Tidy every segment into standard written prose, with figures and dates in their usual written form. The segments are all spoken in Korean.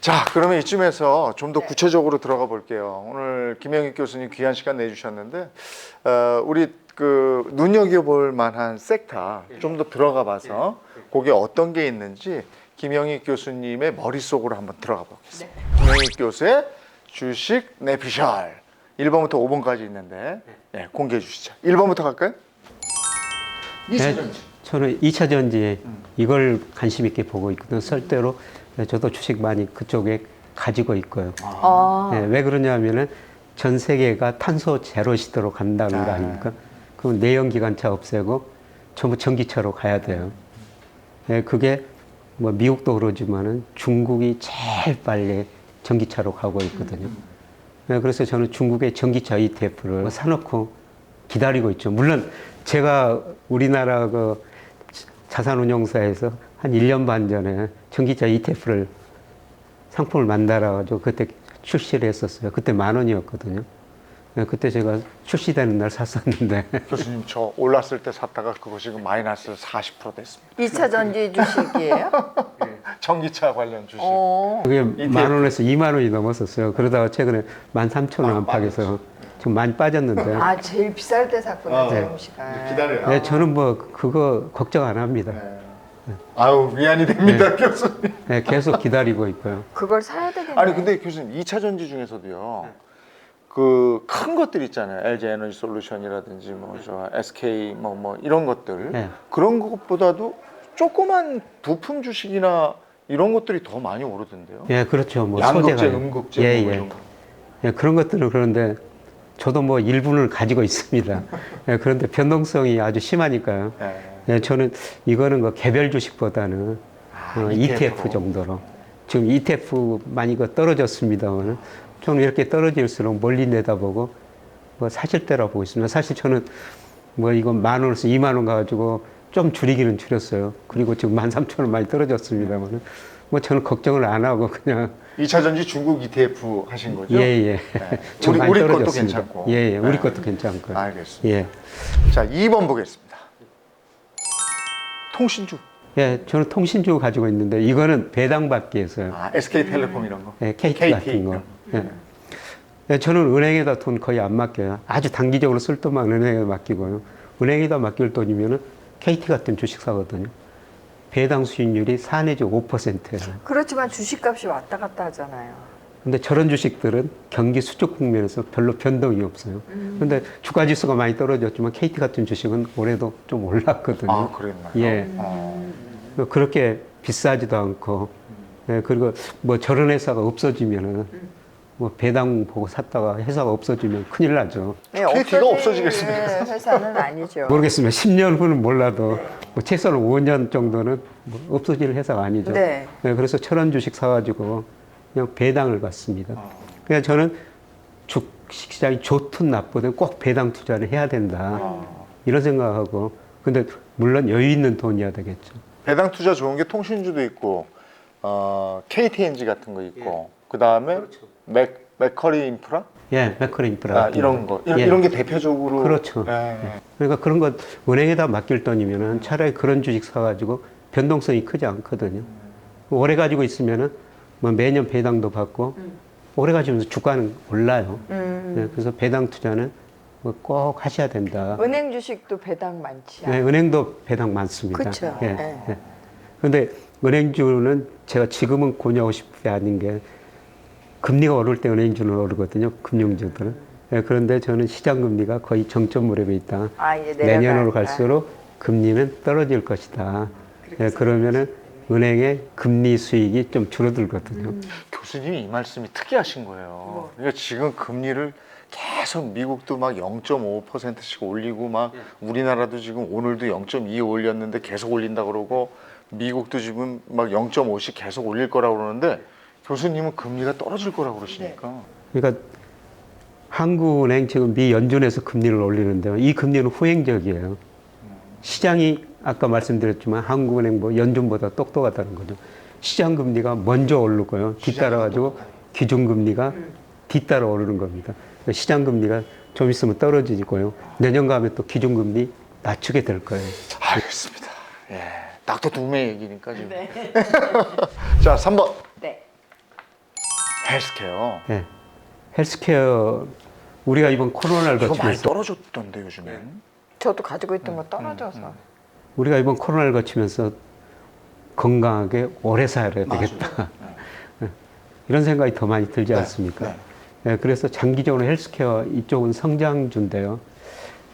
자, 그러면 이쯤에서 좀 더 구체적으로 들어가 볼게요. 오늘 김영익 교수님 귀한 시간 내주셨는데 우리 그 눈여겨볼 만한 섹터 좀 더 들어가 봐서 거기에 어떤 게 있는지 김영익 교수님의 머릿속으로 한번 들어가 보겠습니다. 김영익 교수의 주식 내피셜 1번부터 5번까지 있는데 공개해 주시죠. 1번부터 갈까요? 2차 전지. 저는 2차 전지 이걸 관심 있게 보고 있거든요. 설대로 저도 주식 많이 그쪽에 가지고 있고요. 왜 그러냐면은 전 세계가 탄소 제로 시대로 간다는 거 아닙니까? 그럼 내연기관차 없애고 전부 전기차로 가야 돼요. 그게 뭐 미국도 그러지만은 중국이 제일 빨리 전기차로 가고 있거든요. 그래서 저는 중국의 전기차 ETF를 사놓고 기다리고 있죠. 물론 제가 우리나라 그 자산운용사에서 한 1년 반 전에 전기차 ETF를 상품을 만들어가지고 그때 출시를 했었어요. 그때 10,000원이었거든요. 그때 제가 출시되는 날 샀었는데. 교수님 저 올랐을 때 샀다가 그거 지금 마이너스 40% 됐습니다. 2차 전지 주식이에요? 전기차 관련 주식. 그게 10,000원에서 20,000원이 넘었었어요. 그러다가 최근에 13,000원 안팎에서 좀 많이 빠졌는데. 아, 제일 비쌀 때 샀구나, 재용 씨가. 기다려요. 네, 저는 뭐 그거 걱정 안 합니다. 아유 위안이 됩니다, 교수님. 네, 계속 기다리고 있고요. 그걸 사야 되겠네. 아니 근데 교수님 2차 전지 중에서도요. 그 큰 것들 있잖아요. LG 에너지 솔루션이라든지 뭐 저 SK 뭐 이런 것들. 네. 그런 것보다도 조그만 부품 주식이나 이런 것들이 더 많이 오르던데요. 예, 그렇죠. 뭐 양극재, 소재가 음극재 예, 뭐 예. 이런 거. 예, 그런 것들은 그런데 저도 뭐 일부는 가지고 있습니다. 예, 그런데 변동성이 아주 심하니까요. 예, 저는 이거는 그 개별 주식보다는 ETF 정도로. 지금 ETF 많이 떨어졌습니다만 저는 이렇게 떨어질수록 멀리 내다보고 뭐 사실 때라 보고 있습니다. 사실 저는 뭐 이거 10,000원에서 20,000원 가지고 좀 줄이기는 줄였어요. 그리고 지금 13,000원 많이 떨어졌습니다만 뭐 저는 걱정을 안 하고 그냥 2차 전지 중국 ETF 하신 거죠? 예. 네. 좀 많이 우리 것도 떨어졌습니다. 괜찮고. 예, 우리 네. 것도 괜찮고요. 알겠습니다. 예. 자, 2번 보겠습니다. 통신주. 예, 저는 통신주 가지고 있는데 이거는 배당받기 해서요. SK텔레콤 이런 거. 예, KT 같은 거. 예. 예, 저는 은행에다 돈 거의 안 맡겨요. 아주 단기적으로 쓸 돈만 은행에 맡기고요. 은행에다 맡길 돈이면은 KT 같은 주식 사거든요. 배당 수익률이 4 내지 5%예요. 그렇지만 주식값이 왔다 갔다 하잖아요. 근데 저런 주식들은 경기 수축 국면에서 별로 변동이 없어요. 그런데 주가 지수가 많이 떨어졌지만 KT 같은 주식은 올해도 좀 올랐거든요. 아, 그랬나요? 예. 그렇게 비싸지도 않고, 예, 그리고 뭐 저런 회사가 없어지면은 뭐 배당 보고 샀다가 회사가 없어지면 큰일 나죠. 네, KT가 없어지겠습니까? 회사는 아니죠. 모르겠습니다. 10년 후는 몰라도 뭐 최소한 5년 정도는 뭐 없어질 회사가 아니죠. 네. 네, 그래서 천원 주식 사가지고 그냥 배당을 받습니다. 그냥 저는 주식시장이 좋든 나쁘든 꼭 배당 투자를 해야 된다. 이런 생각하고, 근데 물론 여유 있는 돈이어야 되겠죠. 배당 투자 좋은 게 통신주도 있고, KTNG 같은 거 있고, 그 다음에 맥커리 인프라? 예, 매크로 인프라. 이런 거. 예. 이런 게 대표적으로. 그렇죠. 예. 그러니까 그런 것 은행에다 맡길 돈이면은 차라리 그런 주식 사가지고 변동성이 크지 않거든요. 오래 가지고 있으면은 뭐 매년 배당도 받고 오래 가지면서 주가는 올라요. 네, 그래서 배당 투자는 뭐 꼭 하셔야 된다. 은행 주식도 배당 많지 네, 않아요? 은행도 배당 많습니다. 그렇죠. 예, 네. 예. 근데 은행주는 제가 지금은 권유하고 싶은 게 아닌 게 금리가 오를 때 은행주는 오르거든요. 금융주들은. 예, 그런데 저는 시장 금리가 거의 정점 무렵에 있다. 이제 내년으로 내려가. 갈수록 금리는 떨어질 것이다. 예, 그러면은 은행의 금리 수익이 좀 줄어들거든요. 교수님이 이 말씀이 특이하신 거예요. 그러니까 지금 금리를 계속 미국도 막 0.5%씩 올리고 막 우리나라도 지금 오늘도 0.2 올렸는데 계속 올린다 그러고 미국도 지금 막 0.5씩 계속 올릴 거라고 그러는데 교수님은 금리가 떨어질 거라고 그러시니까. 그러니까 한국은행 지금 미 연준에서 금리를 올리는데요. 이 금리는 후행적이에요. 시장이 아까 말씀드렸지만 한국은행 뭐 연준보다 똑똑하다는 거죠. 시장 금리가 먼저 오르고요. 뒤따라가지고 기준금리가 뒤따라 오르는 겁니다. 그러니까 시장 금리가 좀 있으면 떨어지고요. 내년 가면 또 기준금리 낮추게 될 거예요. 알겠습니다. 예. 낙도 두 매 얘기니까 지금. 네. 자, 3번. 네. 헬스케어. 예. 헬스케어 우리가 이번 코로나를 이거 많이 거치면서 떨어졌던데 요즘엔. 저도 가지고 있던 거 떨어져서. 우리가 이번 코로나를 거치면서 건강하게 오래 살아야 되겠다. 예. 이런 생각이 더 많이 들지 않습니까? 예, 그래서 장기적으로 헬스케어 이쪽은 성장주인데요.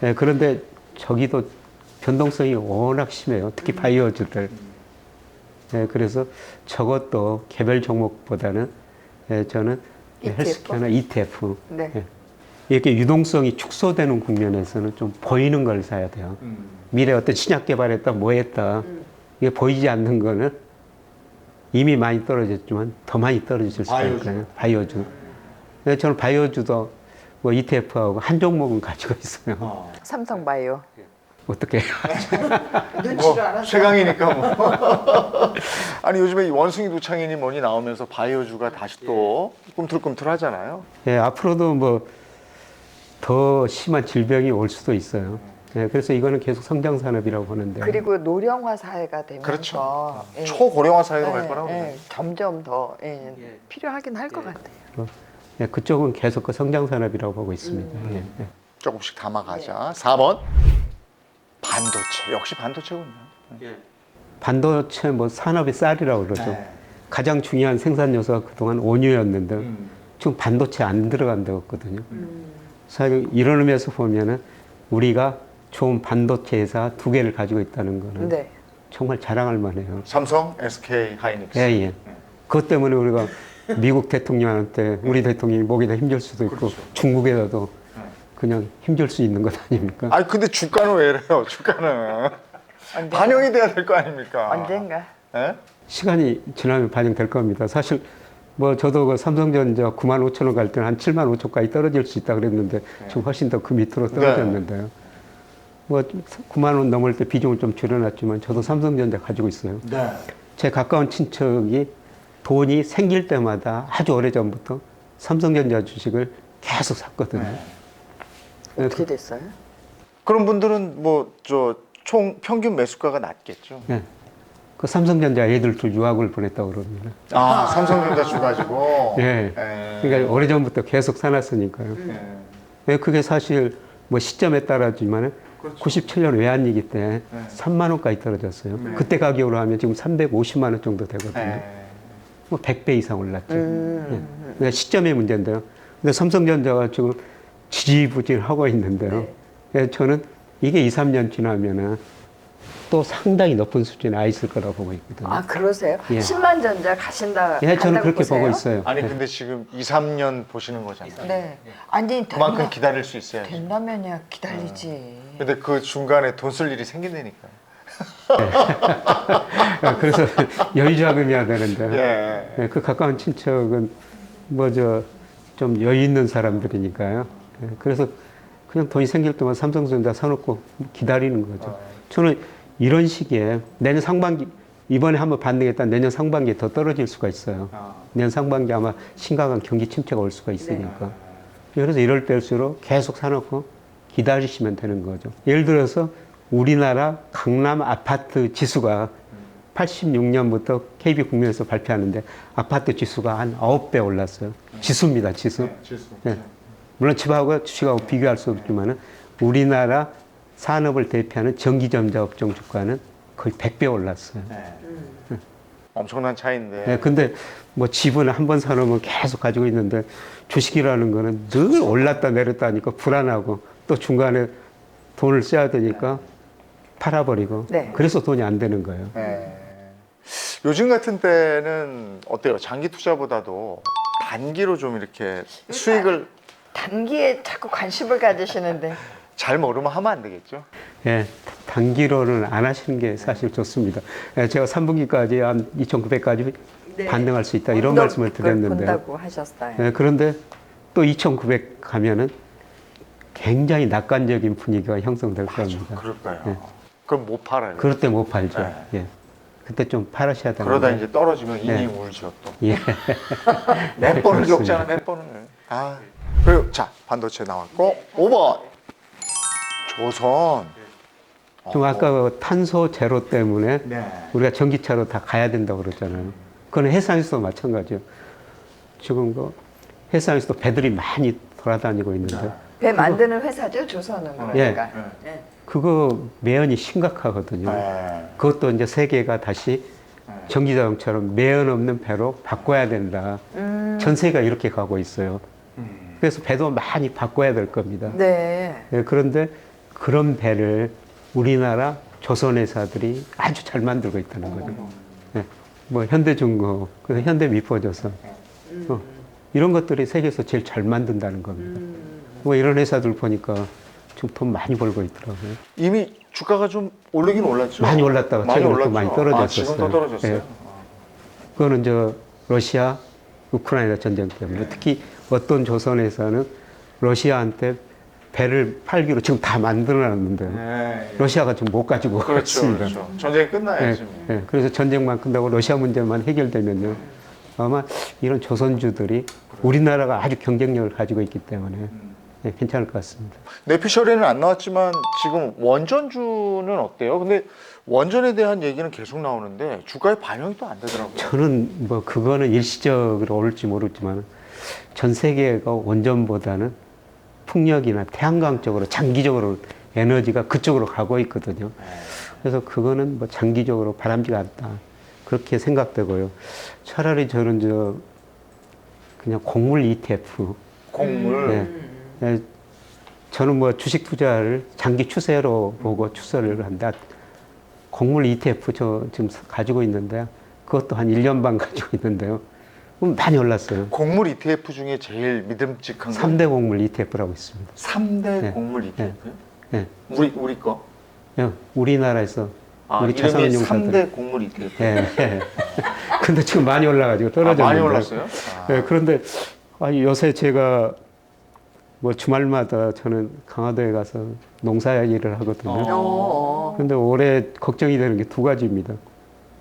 예, 그런데 저기도 변동성이 워낙 심해요. 특히 바이오주들. 예, 그래서 저것도 개별 종목보다는 저는 ETF? 헬스케어나 ETF. 네. 예, 이렇게 유동성이 축소되는 국면에서는 좀 보이는 걸 사야 돼요. 미래 어떤 신약 개발했다, 뭐 했다. 이게 보이지 않는 거는 이미 많이 떨어졌지만 더 많이 떨어질 수가 있거든요. 바이오주. 그래서 저는 바이오주도 뭐 ETF하고 한 종목은 가지고 있어요. 삼성바이오. 어떻게? 뭐 최강이니까 뭐. 아니 요즘에 이 원숭이 두창이니 뭐니 나오면서 바이오주가 다시 또 꿈틀꿈틀하잖아요. 예, 앞으로도 뭐 더 심한 질병이 올 수도 있어요. 예, 그래서 이거는 계속 성장 산업이라고 보는데. 그리고 노령화 사회가 되면서 그렇죠. 예. 초고령화 사회로 갈 예, 거라고. 예, 점점 더 필요하긴 할 것 같아요. 예, 그쪽은 계속 그 성장 산업이라고 보고 있습니다. 예, 예. 조금씩 담아가자. 4번 반도체. 역시 반도체군요. 반도체 뭐 산업의 쌀이라고 그러죠. 가장 중요한 생산 요소가 그동안 원유였는데 지금 반도체 안 들어간다고 했거든요. 사실 이런 의미에서 보면은 우리가 좋은 반도체 회사 2개를 가지고 있다는 거는 네. 정말 자랑할 만해요. 삼성, SK, 하이닉스. 예, 예. 그것 때문에 우리가 미국 대통령한테 우리 대통령이 목에다 힘줄 수도 있고 중국에다도 그냥 힘줄 수 있는 것 아닙니까? 아니 근데 주가는 왜 이래요? 주가는 반영이 돼야 될 거 아닙니까? 언젠가. 예? 시간이 지나면 반영될 겁니다. 사실 뭐 저도 그 삼성전자 9만 5천 원 갈 때는 한 7만 5천까지 떨어질 수 있다 그랬는데 지금 훨씬 더 그 밑으로 떨어졌는데요. 뭐 9만 원 넘을 때 비중을 좀 줄여놨지만 저도 삼성전자 가지고 있어요. 네. 제 가까운 친척이 돈이 생길 때마다 아주 오래전부터 삼성전자 주식을 계속 샀거든요. 어떻게 됐어요? 그런 분들은 뭐 저 총 평균 매수가가 낮겠죠. 네. 그 삼성전자 애들 둘 유학을 보냈다고 그럽니다. 아, 삼성전자 주 가지고. 예. 그러니까 오래전부터 계속 사놨으니까요. 예, 그게 사실 뭐 시점에 따라지만 97년 외환위기 때 3만 원까지 떨어졌어요. 그때 가격으로 하면 지금 350만 원 정도 되거든요. 뭐 100배 이상 올랐죠. 예. 그러니까 시점의 문제인데요. 근데 삼성전자가 지금 지지부진하고 있는데요. 예, 저는 이게 2, 3년 지나면은 또 상당히 높은 수준에 와 있을 거라고 보고 있거든요. 아 그러세요? 예. 10만 전자 가신다. 예, 저는 간다고 그렇게 보세요? 보고 있어요. 아니 근데 지금 2, 3년 보시는 거잖아요. 네. 아니 그만큼 기다릴 수 있어요. 된다면야 기다리지. 근데 그 중간에 돈 쓸 일이 생긴다니까. 그래서 여유 자금이야 되는데 예. 예, 그 가까운 친척은 뭐 저 좀 여유 있는 사람들이니까요. 예, 그래서 그냥 돈이 생길 때만 삼성전자 사놓고 기다리는 거죠. 저는 이런 시기에 내년 상반기 이번에 한번 반등했다 내년 상반기에 더 떨어질 수가 있어요. 내년 상반기 아마 심각한 경기 침체가 올 수가 있으니까. 그래서 이럴 때일수록 계속 사놓고 기다리시면 되는 거죠. 예를 들어서 우리나라 강남 아파트 지수가 86년부터 KB국민에서 발표하는데 아파트 지수가 한 9배 올랐어요. 지수입니다, 지수. 네. 물론 집하고 주식하고 비교할 수 없지만 우리나라 산업을 대표하는 전기전자 업종 주가는 거의 100배 올랐어요. 엄청난 차이인데. 네, 근데 뭐 집은 한 번 사놓으면 계속 가지고 있는데 주식이라는 거는 늘 올랐다 내렸다 하니까 불안하고 또 중간에 돈을 써야 되니까 팔아버리고 네. 그래서 돈이 안 되는 거예요. 네. 요즘 같은 때는 어때요? 장기 투자보다도 단기로 좀 이렇게 수익을 단기에 자꾸 관심을 가지시는데 잘 모르면 하면 안 되겠죠? 예, 단기로는 안 하시는 게 사실 좋습니다. 예, 제가 3분기까지 한 2,900까지 반등할 수 있다 이런 말씀을 드렸는데 본다고 하셨어요. 예, 그런데 또 2,900 가면은 굉장히 낙관적인 분위기가 형성될 겁니다. 그럴까요? 예. 그럼 못 팔아요. 그럴 때 못 팔죠. 네. 예. 그때 좀 팔으셔야 되는데. 그러다 이제 떨어지면 네. 이닝 울죠 또. 예. 몇 번을 그렇습니다. 겪잖아, 몇 번을. 아. 그리고 자, 반도체 나왔고 5번. 조선. 좀 아까 그 탄소 제로 때문에 네. 우리가 전기차로 다 가야 된다고 그러잖아요. 그건 해상에서도 마찬가지예요. 지금 그 해상에서도 배들이 많이 돌아다니고 있는데 배 만드는 회사죠, 조선은. 예. 그러니까. 예. 그거 매연이 심각하거든요. 그것도 이제 세계가 다시 전기자동차로 매연 없는 배로 바꿔야 된다. 전 세계가 이렇게 가고 있어요. 그래서 배도 많이 바꿔야 될 겁니다. 네. 예, 그런데 그런 배를 우리나라 조선회사들이 아주 잘 만들고 있다는 거죠. 예, 뭐 현대중공업, 그래서 현대미포조선 이런 것들이 세계에서 제일 잘 만든다는 겁니다. 뭐 이런 회사들 보니까 좀 돈 많이 벌고 있더라고요. 이미 주가가 좀 올리긴 올랐죠. 많이 올랐다가 많이 최근에 또 올랐죠. 많이 떨어졌었어요. 지금 더 떨어졌어요. 예. 그거는 저 러시아, 우크라이나 전쟁 때문에 특히 어떤 조선회사는 러시아한테 배를 팔기로 지금 다 만들어놨는데 네. 러시아가 지금 못 가지고 그렇죠, 있습니다. 그렇죠. 전쟁이 끝나야지. 예, 예. 그래서 전쟁만 끝나고 러시아 문제만 해결되면요. 아마 이런 조선주들이 우리나라가 아주 경쟁력을 가지고 있기 때문에 예, 괜찮을 것 같습니다. 내피셜에는 안 나왔지만 지금 원전주는 어때요? 근데 원전에 대한 얘기는 계속 나오는데 주가에 반영이 또 안 되더라고요. 저는 뭐 그거는 일시적으로 오를지 모르지만 전 세계가 원전보다는 풍력이나 태양광 쪽으로 장기적으로 에너지가 그쪽으로 가고 있거든요. 그래서 그거는 뭐 장기적으로 바람직하지 않다. 그렇게 생각되고요. 차라리 저는 그냥 곡물 ETF. 곡물. 예. 예, 저는 뭐 주식 투자를 장기 추세로 보고 추세를 한다. 곡물 ETF 저 지금 가지고 있는데 그것도 한 1년 반 가지고 있는데요. 많이 올랐어요. 곡물 ETF 중에 제일 믿음직한 거. 3대 곡물 ETF라고 있습니다. 3대 네. 곡물 ETF요? 예. 우리 거? 예, 우리나라에서 우리 이름이 자산운용사들. 3대 곡물 ETF. 예, 예. 근데 지금 많이 올라가지고 떨어졌는데. 많이 올랐어요? 예, 그런데 요새 제가 뭐 주말마다 저는 강화도에 가서 농사 일을 하거든요. 근데 올해 걱정이 되는 게 두 가지입니다.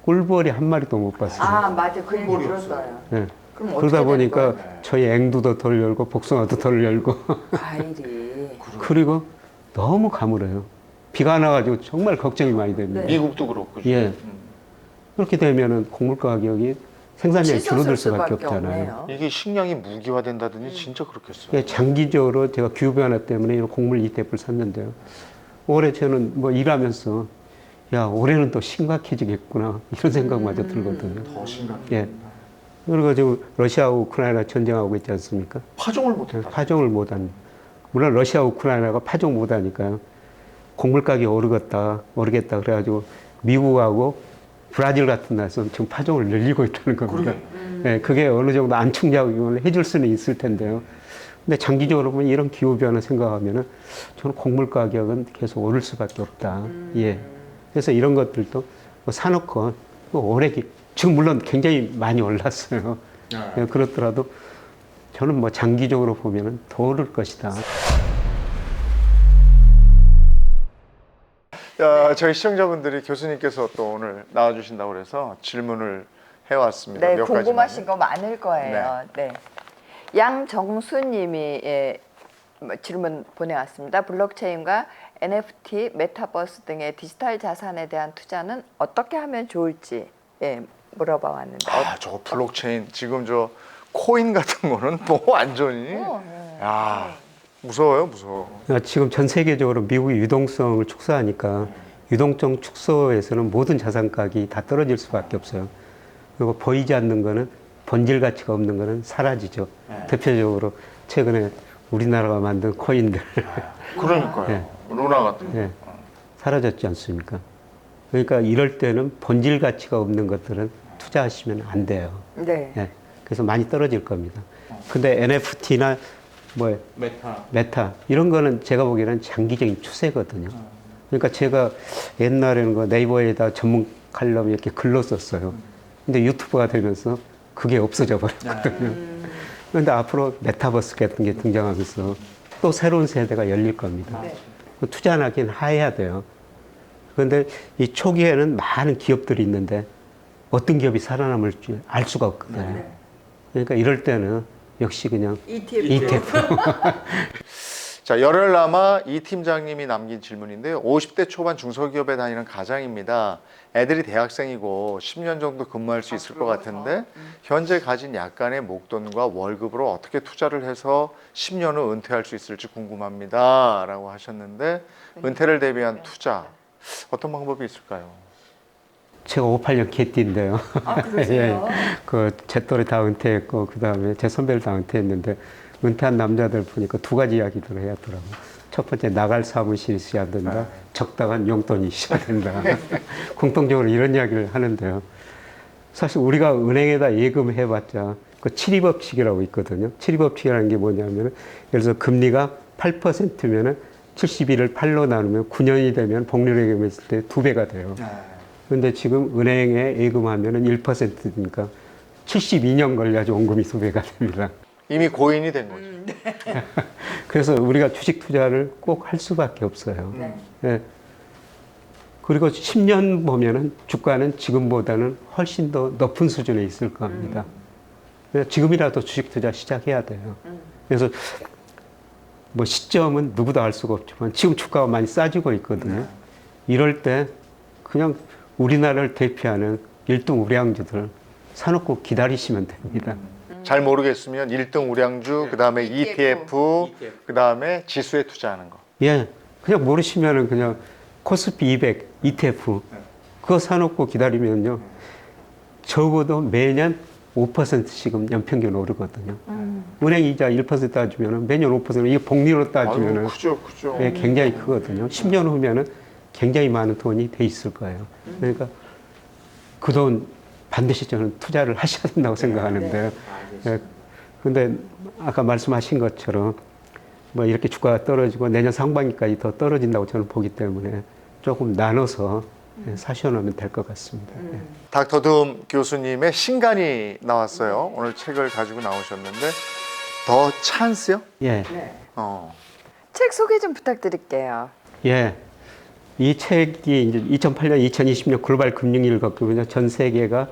꿀벌이 한 마리도 못 봤어요. 아, 맞아. 그 얘기 들었어요. 예. 그럼 그러다 어떻게 보니까 되는 거예요? 저희 앵두도 덜 열고 복숭아도 덜 열고 과일이. 그리고 너무 가물어요. 비가 안 와가지고 정말 걱정이 많이 됩니다. 네. 미국도 그렇고. 예. 그렇게 되면은 곡물 가격이 생산량이 줄어들 치솟을 수밖에 없잖아요. 없네요. 이게 식량이 무기화된다더니 진짜 그렇겠어요. 예, 장기적으로 제가 기후변화 때문에 이런 곡물 ETF를 샀는데요. 올해 저는 뭐 일하면서 야, 올해는 또 심각해지겠구나 이런 생각마저 들거든요. 더 심각해. 예. 그리고 지금 러시아 우크라이나 전쟁하고 있지 않습니까? 파종을 못했다. 파종을 못한. 물론 러시아 우크라이나가 파종 못하니까요. 곡물 가격이 오르겠다 그래가지고 미국하고 브라질 같은 나라에서는 지금 파종을 늘리고 있다는 겁니다. 예, 그게 어느 정도 안충작용을 해줄 수는 있을 텐데요. 근데 장기적으로 보면 이런 기후변화 생각하면은 저는 곡물 가격은 계속 오를 수밖에 없다. 예. 그래서 이런 것들도 뭐 사놓고 뭐 오래 지금 물론 굉장히 많이 올랐어요. 예, 그렇더라도 저는 뭐 장기적으로 보면은 더 오를 것이다. 저희 시청자분들이 교수님께서 또 오늘 나와주신다고 그래서 질문을 해왔습니다. 네, 몇 궁금하신 가지만. 거 많을 거예요. 네. 양정수님이 질문 보내왔습니다. 블록체인과 NFT, 메타버스 등의 디지털 자산에 대한 투자는 어떻게 하면 좋을지 물어봐 왔는데. 저거 블록체인 지금 저 코인 같은 거는 뭐 완전히 야 무서워요. 지금 전 세계적으로 미국이 유동성을 축소하니까 유동성 축소에서는 모든 자산 가격이 다 떨어질 수밖에 없어요. 그리고 보이지 않는 거는 본질 가치가 없는 거는 사라지죠. 대표적으로 최근에 우리나라가 만든 코인들 그러니까요. 루나 같은 거. 예, 사라졌지 않습니까? 그러니까 이럴 때는 본질 가치가 없는 것들은 투자하시면 안 돼요. 네. 예, 그래서 많이 떨어질 겁니다. 근데 NFT나 뭐 메타 이런 거는 제가 보기에는 장기적인 추세거든요. 그러니까 제가 옛날에는 그 네이버에다 전문 칼럼 이렇게 글로 썼어요. 근데 유튜브가 되면서 그게 없어져 버렸거든요. 그런데 앞으로 메타버스 같은 게 등장하면서 또 새로운 세대가 열릴 겁니다. 투자하긴 해야 돼요. 그런데 이 초기에는 많은 기업들이 있는데 어떤 기업이 살아남을지 알 수가 없거든요. 그러니까 이럴 때는 역시 그냥 ETF. 자, 열흘 남아 이 팀장님이 남긴 질문인데요. 50대 초반 중소기업에 다니는 가장입니다. 애들이 대학생이고 10년 정도 근무할 수 있을 것 같은데 현재 가진 약간의 목돈과 월급으로 어떻게 투자를 해서 10년 후 은퇴할 수 있을지 궁금합니다. 라고 하셨는데 은퇴를 대비한 투자 어떤 방법이 있을까요? 제가 58년 개띠인데요. 아, 그러세요? 제 또래 다 은퇴했고 그다음에 제 선배를 다 은퇴했는데 은퇴한 남자들 보니까 두 가지 이야기들을 해야 하더라고요. 첫 번째 나갈 사무실이 있어야 된다. 적당한 용돈이 있어야 된다. 공통적으로 이런 이야기를 하는데요. 사실 우리가 은행에다 예금해봤자 그 칠입업칙이라고 있거든요. 칠입업칙이라는 게 뭐냐면 예를 들어서 금리가 8%면은 71을 8로 나누면 9년이 되면 복리로 예금했을 때 2배가 돼요. 근데 지금 은행에 예금하면은 1%니까 72년 걸려야지 원금이 2배가 됩니다. 이미 고인이 된 거죠. 그래서 우리가 주식 투자를 꼭 할 수밖에 없어요. 예. 그리고 10년 보면은 주가는 지금보다는 훨씬 더 높은 수준에 있을 겁니다. 그래서 지금이라도 주식 투자 시작해야 돼요. 그래서 뭐 시점은 누구도 알 수가 없지만 지금 주가가 많이 싸지고 있거든요. 이럴 때 그냥 우리나라를 대표하는 1등 우량주들 사놓고 기다리시면 됩니다. 잘 모르겠으면 1등 우량주, 그다음에 ETF, 그다음에 지수에 투자하는 거. 예, 그냥 모르시면은 그냥 코스피 200 ETF 그거 사놓고 기다리면요 적어도 매년 5%씩은 연평균 오르거든요. 은행 이자 1% 따지면은 매년 5% 이게 복리로 따지면은 아유, 크죠. 예, 굉장히 크거든요. 10년 후면은 굉장히 많은 돈이 돼 있을 거예요. 그러니까 그 돈 반드시 저는 투자를 하셔야 된다고 생각하는데요. 예, 근데 아까 말씀하신 것처럼 뭐 이렇게 주가가 떨어지고 내년 상반기까지 더 떨어진다고 저는 보기 때문에 조금 나눠서 사셔놓으면 될 것 같습니다. 예. 닥터둠 교수님의 신간이 나왔어요. 오늘 책을 가지고 나오셨는데 더 찬스요? 예. 책 소개 좀 부탁드릴게요. 예. 이 책이 이제 2008년, 2020년 글로벌 금융위기를 겪으면서 전 세계가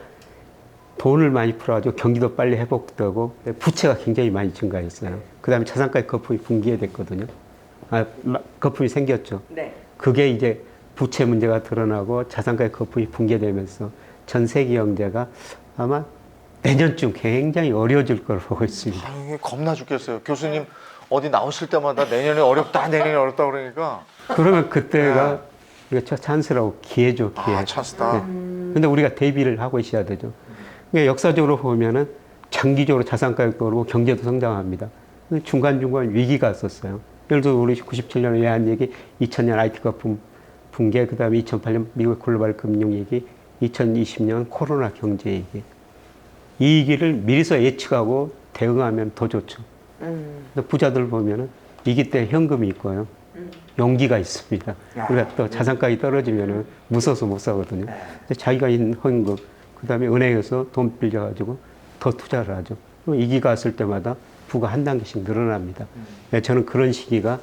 돈을 많이 풀어가지고 경기도 빨리 회복되고 부채가 굉장히 많이 증가했어요. 그 다음에 자산가의 거품이 붕괴됐거든요. 거품이 생겼죠. 네. 그게 이제 부채 문제가 드러나고 자산가의 거품이 붕괴되면서 전 세계 경제가 아마 내년쯤 굉장히 어려워질 걸 보고 있습니다. 이게 겁나 죽겠어요. 교수님 어디 나오실 때마다 내년에 어렵다, 내년에 어렵다 그러니까. 그러면 그때가 우리가 찬스라고 기회죠, 기회. 찬스다. 근데 우리가 대비를 하고 있어야 되죠. 그러니까 역사적으로 보면은 장기적으로 자산 가격도 오르고 경제도 성장합니다. 중간중간 위기가 있었어요. 예를 들어 우리 97년 외환위기, 2000년 IT 거품 붕괴, 그 다음에 2008년 미국 글로벌 금융위기, 2020년 코로나 경제위기. 이 위기를 미리서 예측하고 대응하면 더 좋죠. 근데 부자들 보면은 위기 때 현금이 있고요. 용기가 있습니다. 우리가 또 자산가격이 떨어지면은 무서워서 못 사거든요. 근데 자기가 있는 현금, 그 다음에 은행에서 돈 빌려가지고 더 투자를 하죠. 위기가 왔을 때마다 부가 한 단계씩 늘어납니다. 저는 그런 시기가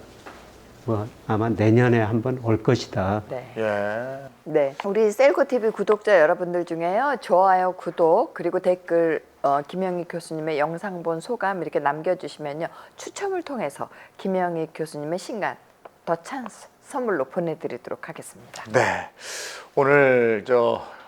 뭐 아마 내년에 한번 올 것이다. 네. 예. 네. 우리 셀코TV 구독자 여러분들 중에요. 좋아요, 구독, 그리고 댓글, 김영희 교수님의 영상 본 소감 이렇게 남겨주시면요. 추첨을 통해서 김영희 교수님의 신간, 더 찬스 선물로 보내드리도록 하겠습니다. 네. 오늘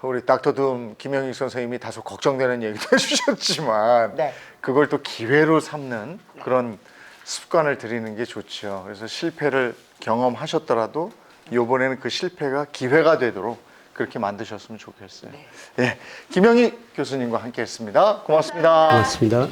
우리 닥터둠 김영익 선생님이 다소 걱정되는 얘기도 해주셨지만 네. 그걸 또 기회로 삼는 그런 습관을 들이는 게 좋죠. 그래서 실패를 경험하셨더라도 이번에는 그 실패가 기회가 되도록 그렇게 만드셨으면 좋겠어요. 예, 김영익 교수님과 함께했습니다. 고맙습니다. 고맙습니다.